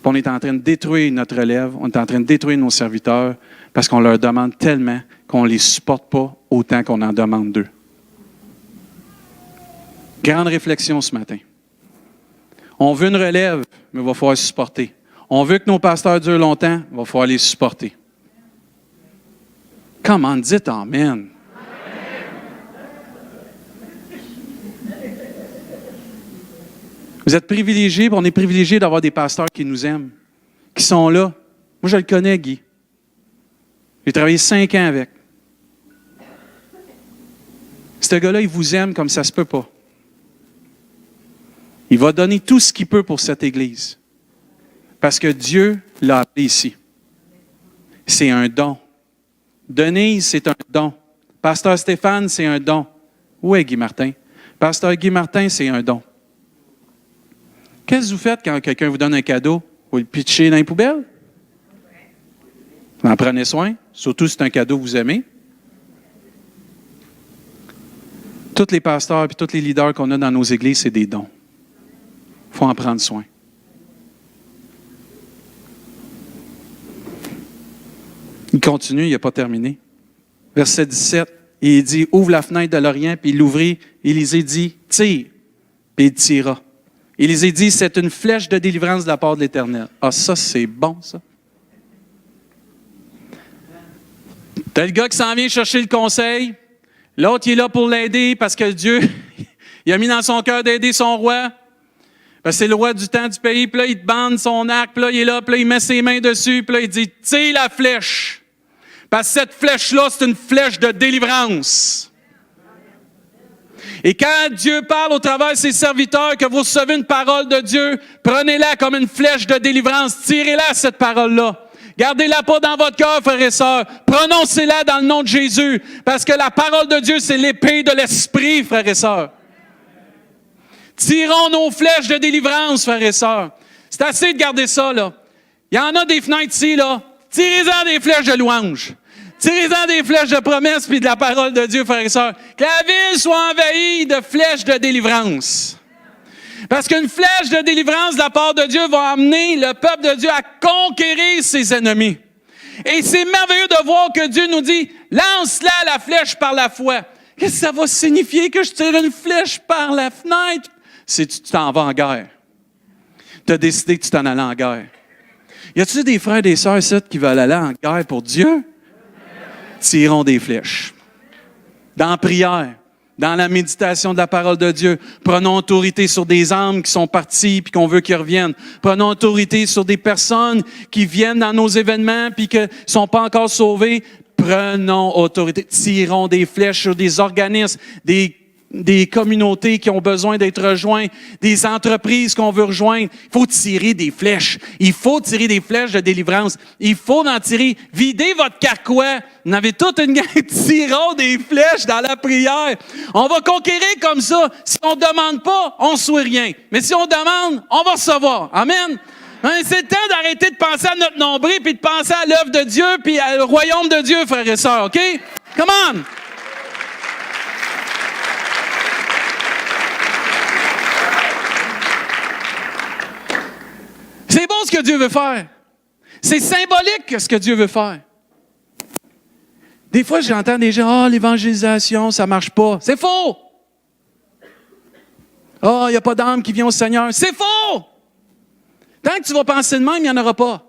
on est en train de détruire notre relève, on est en train de détruire nos serviteurs parce qu'on leur demande tellement qu'on ne les supporte pas autant qu'on en demande d'eux. Grande réflexion ce matin. On veut une relève, mais il va falloir supporter. On veut que nos pasteurs durent longtemps, il va falloir les supporter. Comment dites Amen? Vous êtes privilégiés, on est privilégiés d'avoir des pasteurs qui nous aiment, qui sont là. Moi, je le connais, Guy. J'ai travaillé 5 ans avec. Ce gars-là, il vous aime comme ça se peut pas. Il va donner tout ce qu'il peut pour cette Église. Parce que Dieu l'a appelé ici. C'est un don. Denise, c'est un don. Pasteur Stéphane, c'est un don. Où est Guy Martin? Pasteur Guy Martin, c'est un don. Qu'est-ce que vous faites quand quelqu'un vous donne un cadeau? Vous le pitchez dans les poubelles? Vous en prenez soin, surtout si c'est un cadeau que vous aimez. Tous les pasteurs et tous les leaders qu'on a dans nos églises, c'est des dons. Il faut en prendre soin. Il continue, il n'a pas terminé. Verset 17, il dit, ouvre la fenêtre de l'Orient, puis il l'ouvrit. Élisée dit, tire, puis il tira. Élisée dit, c'est une flèche de délivrance de la part de l'Éternel. Ah, ça, c'est bon, ça. T'as le gars qui s'en vient chercher le conseil. L'autre, il est là pour l'aider parce que Dieu, il a mis dans son cœur d'aider son roi. Parce que c'est le roi du temps du pays. Puis là, il te bande son arc. Puis là, il est là. Puis là, il met ses mains dessus. Puis là, il dit, tire la flèche. Parce que cette flèche-là, c'est une flèche de délivrance. Et quand Dieu parle au travers de ses serviteurs, que vous recevez une parole de Dieu, prenez-la comme une flèche de délivrance. Tirez-la, cette parole-là. Gardez-la pas dans votre cœur, frères et sœurs. Prononcez-la dans le nom de Jésus. Parce que la parole de Dieu, c'est l'épée de l'esprit, frères et sœurs. Tirons nos flèches de délivrance, frères et sœurs. C'est assez de garder ça, là. Il y en a des fenêtres ici, là. Tirez-en des flèches de louange. Tirez-en des flèches de promesse puis de la parole de Dieu, frères et sœurs. Que la ville soit envahie de flèches de délivrance. Parce qu'une flèche de délivrance de la part de Dieu va amener le peuple de Dieu à conquérir ses ennemis. Et c'est merveilleux de voir que Dieu nous dit, lance-la la flèche par la foi. Qu'est-ce que ça va signifier que je tire une flèche par la fenêtre? C'est que tu t'en vas en guerre. Tu as décidé que tu t'en allais en guerre. Y a-t-il des frères et des sœurs ici qui veulent aller en guerre pour Dieu? Tirons des flèches. Dans la prière, dans la méditation de la parole de Dieu, prenons autorité sur des âmes qui sont parties puis qu'on veut qu'ils reviennent. Prenons autorité sur des personnes qui viennent dans nos événements puis qui ne sont pas encore sauvées. Prenons autorité. Tirons des flèches sur des organismes, des des communautés qui ont besoin d'être rejointes, des entreprises qu'on veut rejoindre. Il faut tirer des flèches. Il faut tirer des flèches de délivrance. Il faut en tirer. Videz votre carquois. Vous avez toute une gang, tirons des flèches dans la prière. On va conquérir comme ça. Si on ne demande pas, on ne souhaite rien. Mais si on demande, on va recevoir. Amen. C'est le temps d'arrêter de penser à notre nombril puis de penser à l'œuvre de Dieu puis au royaume de Dieu, frères et sœurs. OK? Come on! C'est beau ce que Dieu veut faire. C'est symbolique ce que Dieu veut faire. Des fois, j'entends des gens, « l'évangélisation, ça ne marche pas. » C'est faux! « il n'y a pas d'âme qui vient au Seigneur. » C'est faux! Tant que tu vas penser de même, il n'y en aura pas.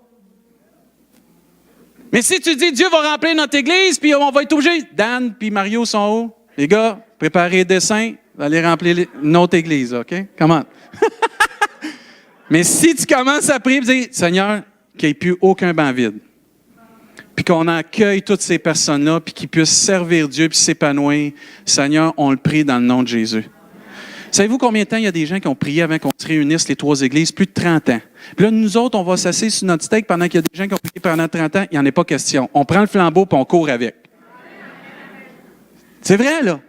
Mais si tu dis, Dieu va remplir notre église, puis on va être obligé, Dan puis Mario sont où? Les gars, préparez les dessins, allez remplir notre église, OK? Comment? Mais si tu commences à prier et dire, Seigneur, qu'il n'y ait plus aucun banc vide, puis qu'on accueille toutes ces personnes-là, puis qu'ils puissent servir Dieu puis s'épanouir, Seigneur, on le prie dans le nom de Jésus. Savez-vous combien de temps il y a des gens qui ont prié avant qu'on se réunisse, les 3 églises? Plus de 30 ans. Puis là, nous autres, on va s'asseoir sur notre steak pendant qu'il y a des gens qui ont prié pendant 30 ans. Il n'y en a pas question. On prend le flambeau puis on court avec. C'est vrai, là.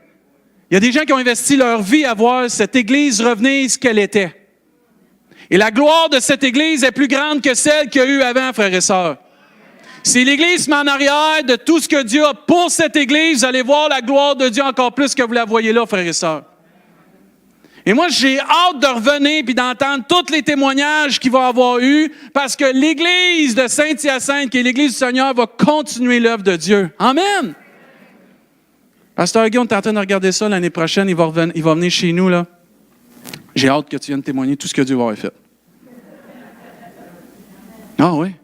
Il y a des gens qui ont investi leur vie à voir cette église revenir ce qu'elle était. Et la gloire de cette église est plus grande que celle qu'il y a eu avant, frères et sœurs. Si l'Église se met en arrière de tout ce que Dieu a pour cette Église, vous allez voir la gloire de Dieu encore plus que vous la voyez là, frères et sœurs. Et moi, j'ai hâte de revenir puis d'entendre tous les témoignages qu'il va avoir eu, parce que l'Église de Saint-Hyacinthe, qui est l'Église du Seigneur, va continuer l'œuvre de Dieu. Amen! Pasteur Guy, on est en train de regarder ça l'année prochaine. Il va venir chez nous, là. J'ai hâte que tu viennes témoigner tout ce que Dieu va avoir fait. Ah oui?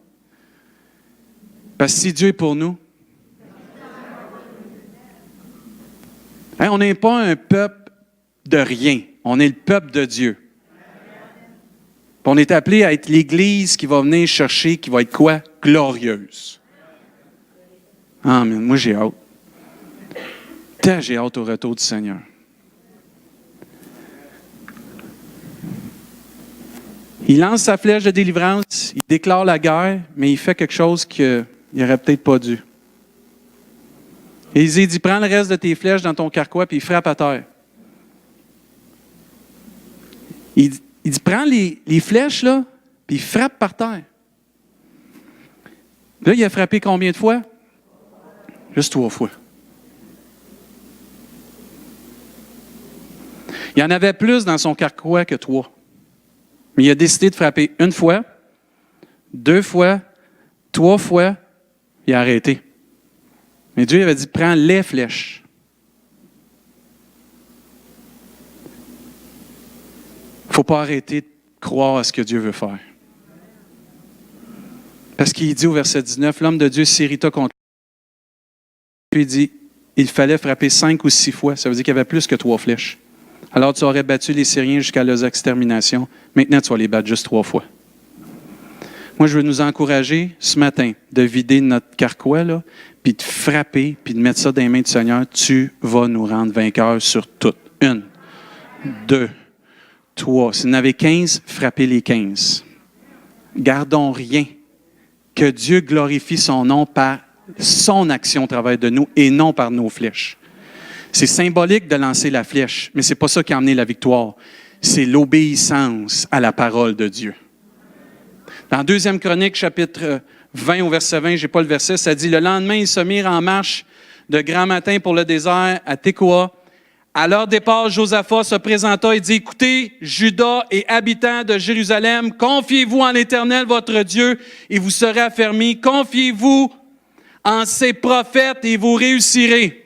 Parce que si Dieu est pour nous, on n'est pas un peuple de rien. On est le peuple de Dieu. Puis on est appelé à être l'Église qui va venir chercher, qui va être quoi? Glorieuse. Amen. Moi, j'ai hâte. Tant j'ai hâte au retour du Seigneur. Il lance sa flèche de délivrance, il déclare la guerre, mais il fait quelque chose qu'il n'aurait peut-être pas dû. Et il dit, prends le reste de tes flèches dans ton carquois, puis il frappe à terre. Il dit, prends les flèches, là, puis il frappe par terre. Là, il a frappé combien de fois? Juste 3 fois. Il y en avait plus dans son carquois que 3. Mais il a décidé de frapper 1 fois, 2 fois, 3 fois, il a arrêté. Mais Dieu avait dit, prends les flèches. Il ne faut pas arrêter de croire à ce que Dieu veut faire. Parce qu'il dit au verset 19, l'homme de Dieu s'irrita contre lui. Il dit, il fallait frapper 5 ou 6 fois. Ça veut dire qu'il y avait plus que 3 flèches. Alors tu aurais battu les Syriens jusqu'à leur extermination. Maintenant, tu vas les battre juste 3 fois. Moi, je veux nous encourager ce matin de vider notre carquois, là, puis de frapper, puis de mettre ça dans les mains du Seigneur. Tu vas nous rendre vainqueurs sur tout. 1, 2, 3. Si vous en avez 15, frappez les 15. Gardons rien. Que Dieu glorifie son nom par son action au travers de nous et non par nos flèches. C'est symbolique de lancer la flèche, mais ce n'est pas ça qui a amené la victoire. C'est l'obéissance à la parole de Dieu. Dans 2 Chroniques, chapitre 20, au verset 20, je n'ai pas le verset, ça dit « Le lendemain, ils se mirent en marche de grand matin pour le désert à Tekoa. À leur départ, Josaphat se présenta et dit « Écoutez, Juda et habitants de Jérusalem, confiez-vous en l'Éternel, votre Dieu, et vous serez affermis. Confiez-vous en ses prophètes et vous réussirez. »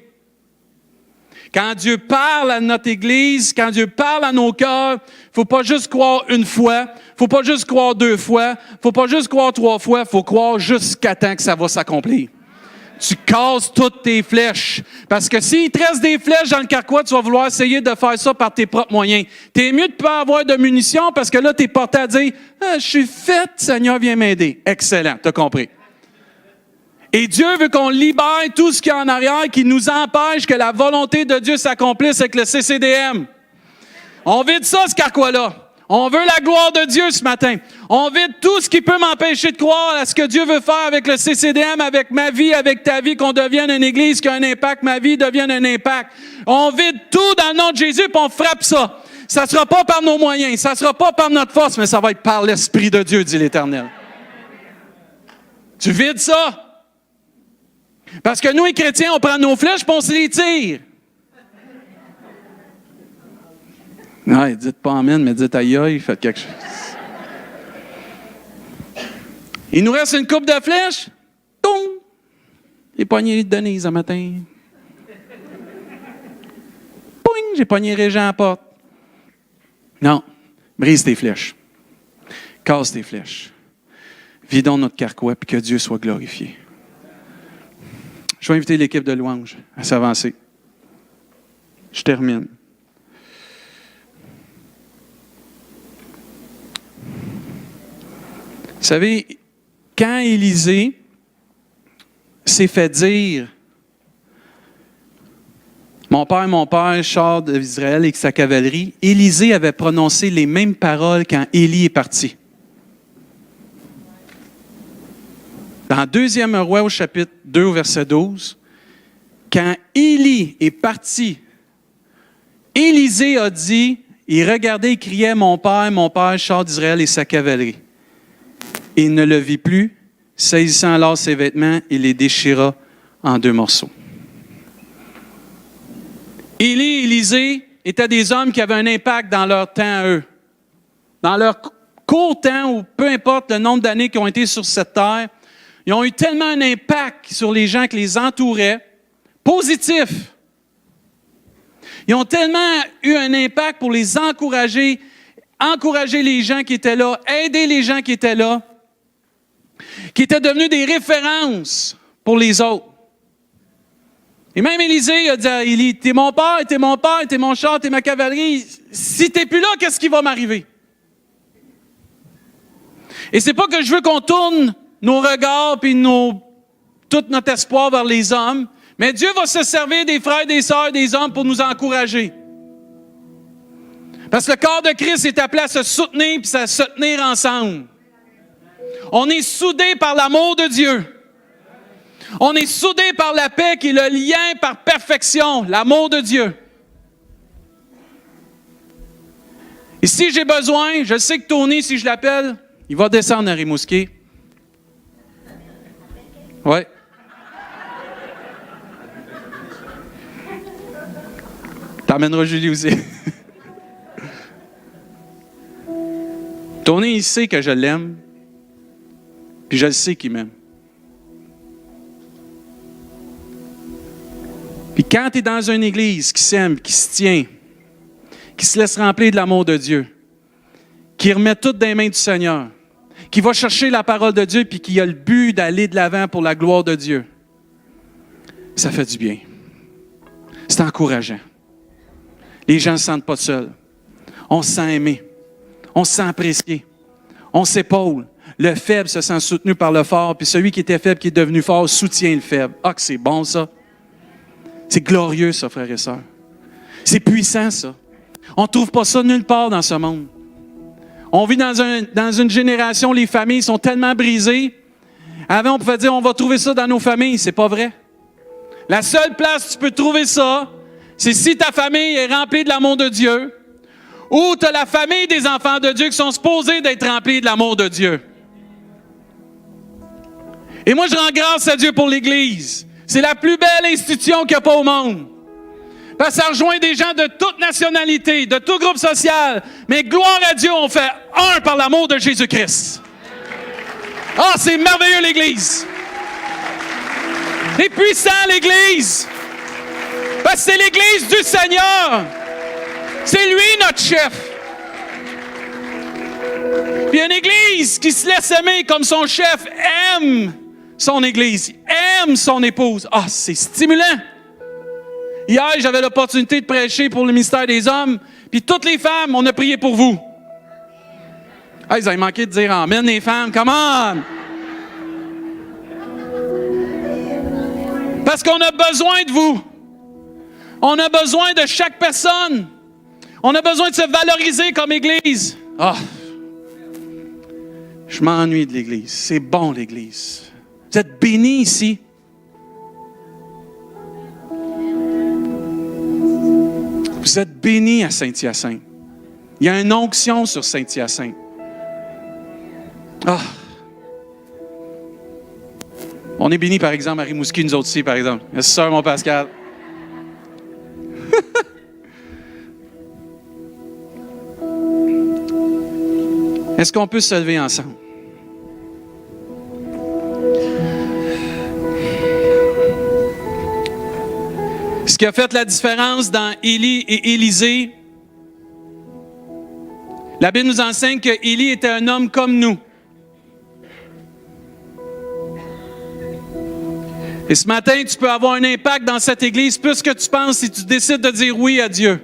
Quand Dieu parle à notre Église, quand Dieu parle à nos cœurs, il ne faut pas juste croire 1 fois, il ne faut pas juste croire 2 fois, il ne faut pas juste croire 3 fois, il faut croire jusqu'à temps que ça va s'accomplir. Tu casses toutes tes flèches. Parce que s'il te reste des flèches dans le carquois, tu vas vouloir essayer de faire ça par tes propres moyens. T'es mieux de ne pas avoir de munitions parce que là, tu es porté à dire « Je suis fait, Seigneur, viens m'aider. » Excellent, tu as compris. Et Dieu veut qu'on libère tout ce qui est en arrière qui nous empêche que la volonté de Dieu s'accomplisse avec le CCDM. On vide ça, ce carquois-là. On veut la gloire de Dieu ce matin. On vide tout ce qui peut m'empêcher de croire à ce que Dieu veut faire avec le CCDM, avec ma vie, avec ta vie, qu'on devienne une église qui a un impact, ma vie devienne un impact. On vide tout dans le nom de Jésus, puis on frappe ça. Ça ne sera pas par nos moyens, ça ne sera pas par notre force, mais ça va être par l'Esprit de Dieu, dit l'Éternel. Tu vides ça. Parce que nous, les chrétiens, on prend nos flèches et on se les tire. Non, dites pas amen, mais dites aïe aïe, faites quelque chose. Il nous reste une coupe de flèches. Toum! J'ai pogné Denise un matin. Poing! J'ai pogné Régent à la porte. Non. Brise tes flèches. Casse tes flèches. Vidons notre carquois et que Dieu soit glorifié. Je vais inviter l'équipe de louange à s'avancer. Je termine. Vous savez, quand Élisée s'est fait dire « Mon père, char d'Israël et sa cavalerie », Élisée avait prononcé les mêmes paroles quand Élie est parti. Dans 2 Roi au chapitre 2 au verset 12, quand Élie est parti, Élisée a dit, il regardait et criait « Mon père, char d'Israël et sa cavalerie ». Il ne le vit plus, saisissant alors ses vêtements, il les déchira en 2 morceaux. Élie et Élisée étaient des hommes qui avaient un impact dans leur temps à eux. Dans leur court temps, ou peu importe le nombre d'années qu'ils ont été sur cette terre, ils ont eu tellement un impact sur les gens qui les entouraient, positif. Ils ont tellement eu un impact pour les encourager les gens qui étaient là, aider les gens qui étaient là, qui étaient devenus des références pour les autres. Et même Élisée a dit à Élie, « T'es mon père, t'es mon char, t'es ma cavalerie. Si t'es plus là, qu'est-ce qui va m'arriver? » Et c'est pas que je veux qu'on tourne nos regards et tout notre espoir vers les hommes, mais Dieu va se servir des frères, des sœurs, des hommes pour nous encourager. Parce que le corps de Christ est appelé à se soutenir et à se tenir ensemble. On est soudés par l'amour de Dieu. On est soudés par la paix qui est le lien par perfection, l'amour de Dieu. Et si j'ai besoin, je sais que Tony, si je l'appelle, il va descendre à Rimouski. Oui. T'emmèneras Julie aussi. Tony, il sait que je l'aime. Puis je le sais qu'il m'aime. Puis quand tu es dans une église qui s'aime, qui se tient, qui se laisse remplir de l'amour de Dieu, qui remet tout dans les mains du Seigneur, qui va chercher la parole de Dieu puis qui a le but d'aller de l'avant pour la gloire de Dieu, ça fait du bien. C'est encourageant. Les gens ne se sentent pas seuls. On se sent aimé. On se sent apprécié. On s'épaule. Le faible se sent soutenu par le fort, puis celui qui était faible, qui est devenu fort, soutient le faible. Ah, que c'est bon, ça. C'est glorieux, ça, frères et sœurs. C'est puissant, ça. On ne trouve pas ça nulle part dans ce monde. On vit dans une génération où les familles sont tellement brisées. Avant, on pouvait dire, on va trouver ça dans nos familles. C'est pas vrai. La seule place où tu peux trouver ça, c'est si ta famille est remplie de l'amour de Dieu, ou tu as la famille des enfants de Dieu qui sont supposés d'être remplis de l'amour de Dieu. Et moi, je rends grâce à Dieu pour l'Église. C'est la plus belle institution qu'il n'y a pas au monde. Parce que ça rejoint des gens de toute nationalité, de tout groupe social. Mais gloire à Dieu, on fait un par l'amour de Jésus-Christ. Ah, c'est merveilleux, l'Église. C'est puissant, l'Église. Parce que c'est l'Église du Seigneur. C'est lui notre chef. Puis une Église qui se laisse aimer comme son chef aime son Église, aime son épouse. Ah, c'est stimulant. Hier, j'avais l'opportunité de prêcher pour le ministère des hommes, puis toutes les femmes, on a prié pour vous. Ah, ils avaient manqué de dire amen, les femmes, come on! Parce qu'on a besoin de vous. On a besoin de chaque personne. On a besoin de se valoriser comme Église. Ah, je m'ennuie de l'Église. C'est bon, l'Église. Vous êtes bénis ici. Vous êtes bénis à Saint-Hyacinthe. Il y a une onction sur Saint-Hyacinthe. Ah. On est bénis, par exemple, à Rimouski, nous autres ici, par exemple. Merci, sœur, mon Pascal. Est-ce qu'on peut se lever ensemble? Ce qui a fait la différence dans Élie et Élisée, la Bible nous enseigne que Élie était un homme comme nous. Et ce matin, tu peux avoir un impact dans cette Église plus que tu penses si tu décides de dire oui à Dieu.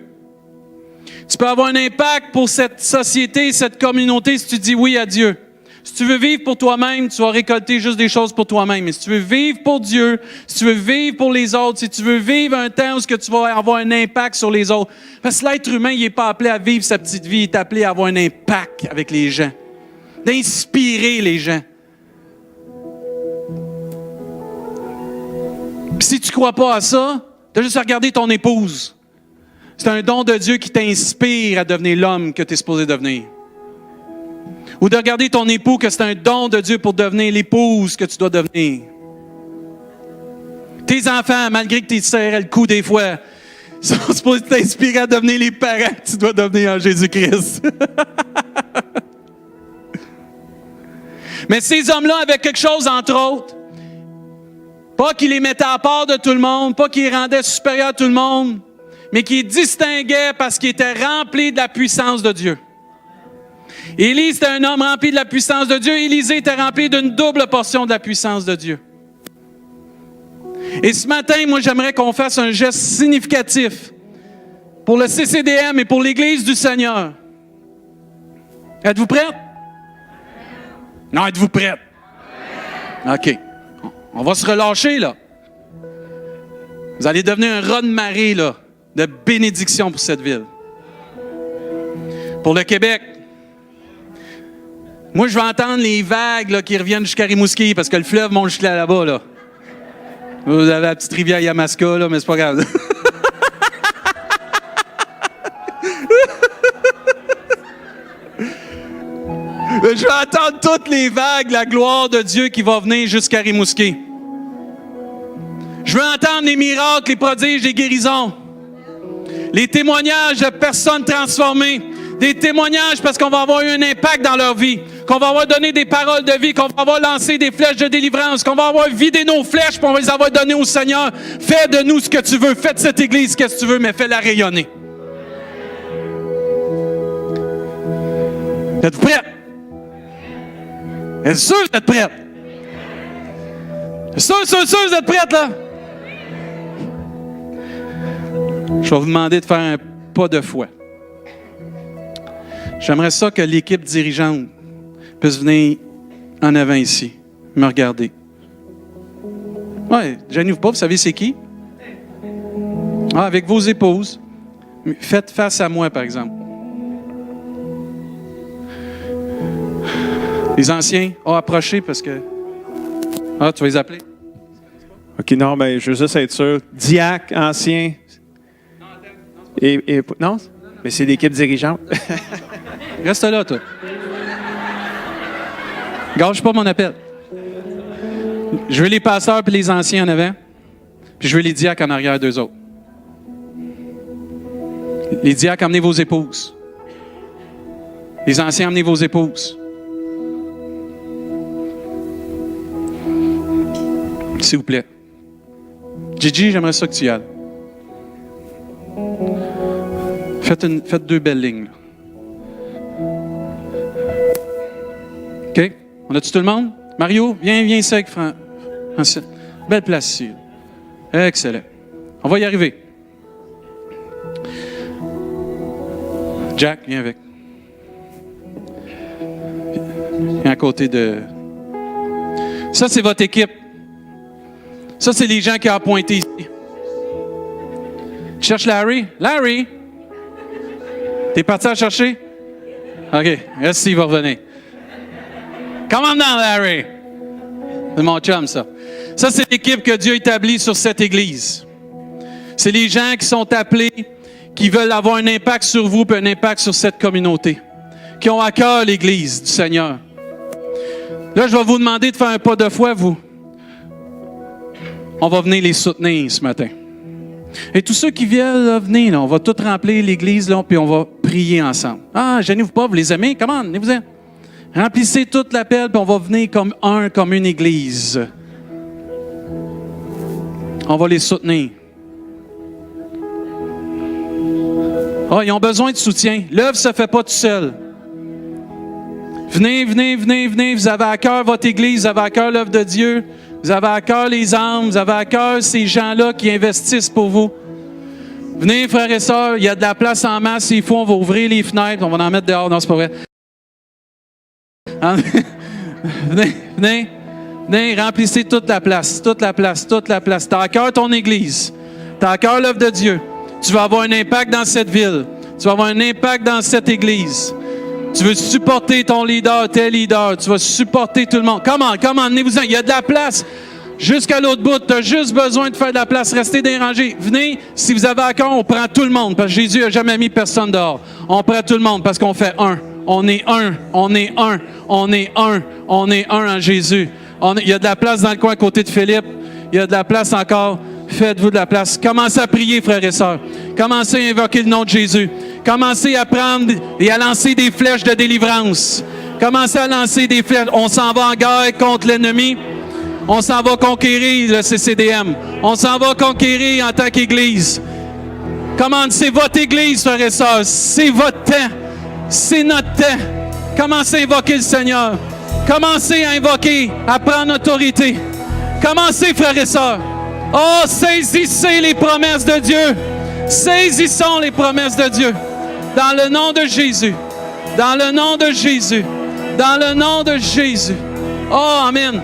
Tu peux avoir un impact pour cette société, cette communauté si tu dis oui à Dieu. Si tu veux vivre pour toi-même, tu vas récolter juste des choses pour toi-même. Mais si tu veux vivre pour Dieu, si tu veux vivre pour les autres, si tu veux vivre un temps où tu vas avoir un impact sur les autres. Parce que l'être humain, il n'est pas appelé à vivre sa petite vie, il est appelé à avoir un impact avec les gens. D'inspirer les gens. Puis si tu ne crois pas à ça, tu as juste à regarder ton épouse. C'est un don de Dieu qui t'inspire à devenir l'homme que tu es supposé devenir. Ou de regarder ton époux que c'est un don de Dieu pour devenir l'épouse que tu dois devenir. Tes enfants, malgré que tu te serrais le cou des fois, sont supposés t'inspirer à devenir les parents que tu dois devenir en Jésus-Christ. Mais ces hommes-là avaient quelque chose, entre autres. Pas qu'ils les mettaient à part de tout le monde, pas qu'ils les rendaient supérieurs à tout le monde, mais qu'ils distinguaient parce qu'ils étaient remplis de la puissance de Dieu. Élie, c'était un homme rempli de la puissance de Dieu. Élisée était rempli d'une double portion de la puissance de Dieu. Et ce matin, moi, j'aimerais qu'on fasse un geste significatif pour le CCDM et pour l'Église du Seigneur. Êtes-vous prêts? Non, êtes-vous prêts? OK. On va se relâcher, là. Vous allez devenir un raz de marée, là, de bénédiction pour cette ville. Pour le Québec. Moi, je vais entendre les vagues là, qui reviennent jusqu'à Rimouski parce que le fleuve monte jusqu'à là-bas. Là. Vous avez la petite rivière Yamaska, là, mais c'est pas grave. Je vais entendre toutes les vagues, la gloire de Dieu qui va venir jusqu'à Rimouski. Je veux entendre les miracles, les prodiges, les guérisons. Les témoignages de personnes transformées. Des témoignages parce qu'on va avoir eu un impact dans leur vie. Qu'on va avoir donné des paroles de vie. Qu'on va avoir lancé des flèches de délivrance. Qu'on va avoir vidé nos flèches pour on va les avoir données au Seigneur. Fais de nous ce que tu veux. Fais de cette Église ce que tu veux, mais fais-la rayonner. Êtes-vous prêts? Êtes-vous sûr que vous êtes prêts? Sûr, vous êtes prêts, là? Je vais vous demander de faire un pas de foi. J'aimerais ça que l'équipe dirigeante puisse venir en avant ici, me regarder. Oui, gênez-vous pas, vous savez c'est qui? Ah, avec vos épouses. Faites face à moi, par exemple. Les anciens, approchez parce que... Ah, tu vas les appeler? OK, non, mais je veux juste être sûr. Diacre, ancien. Non? Mais c'est l'équipe dirigeante. Reste là, toi. Gâche pas mon appel. Je veux les pasteurs et les anciens en avant, puis je veux les diacres en arrière d'eux autres. Les diacres, emmenez vos épouses. Les anciens, emmenez vos épouses. S'il vous plaît. Gigi, j'aimerais ça que tu y ailles. Faites 2 belles lignes. Là. OK? On a-tu tout le monde? Mario, viens ici avec Francine. Belle place ici. Excellent. On va y arriver. Jack, viens avec. Viens à côté de... Ça, c'est votre équipe. Ça, c'est les gens qui ont appointé ici. Tu cherches Larry? Larry? T'es parti à chercher? OK, reste s'il va revenir. Come on down, Larry! C'est mon chum, ça. Ça, c'est l'équipe que Dieu a établie sur cette Église. C'est les gens qui sont appelés, qui veulent avoir un impact sur vous et un impact sur cette communauté, qui ont à cœur l'Église du Seigneur. Là, je vais vous demander de faire un pas de foi, vous. On va venir les soutenir ce matin. Et tous ceux qui viennent là, venez, là, on va tout remplir l'Église, là, puis on va prier ensemble. Ah, gênez-vous pas, vous les aimez? Comment? Venez-vous-en. Remplissez toute l'appel, puis on va venir comme une Église. On va les soutenir. Oh, ils ont besoin de soutien. L'œuvre ne se fait pas tout seul. Venez, venez, venez, venez. Vous avez à cœur votre Église, vous avez à cœur l'œuvre de Dieu. Vous avez à cœur les âmes, vous avez à cœur ces gens-là qui investissent pour vous. Venez, frères et sœurs, il y a de la place en masse. S'il faut, on va ouvrir les fenêtres, on va en mettre dehors. Non, c'est pas vrai. Venez, venez, venez, remplissez toute la place, toute la place, toute la place. Tu as à cœur ton Église. Tu as à cœur l'œuvre de Dieu. Tu vas avoir un impact dans cette ville. Tu vas avoir un impact dans cette Église. Tu veux supporter ton leader, tes leaders. Tu vas supporter tout le monde. Comment, venez-vous-en. Il y a de la place. Jusqu'à l'autre bout, tu as juste besoin de faire de la place. Restez dérangés. Venez, si vous avez à cœur, on prend tout le monde. Parce que Jésus n'a jamais mis personne dehors. On prend tout le monde parce qu'on fait un. On est un. On est un. On est un. On est un en Jésus. Il y a de la place dans le coin à côté de Philippe. Il y a de la place encore. Faites-vous de la place. Commencez à prier, frères et sœurs. Commencez à invoquer le nom de Jésus. Commencez à prendre et à lancer des flèches de délivrance. Commencez à lancer des flèches. On s'en va en guerre contre l'ennemi. On s'en va conquérir le CCDM. On s'en va conquérir en tant qu'Église. C'est votre Église, frères et sœurs. C'est votre temps. C'est notre temps. Commencez à invoquer le Seigneur. Commencez à invoquer, à prendre autorité. Commencez, frères et sœurs. Oh, saisissez les promesses de Dieu. Saisissons les promesses de Dieu. Dans le nom de Jésus. Dans le nom de Jésus. Dans le nom de Jésus. Oh, amen.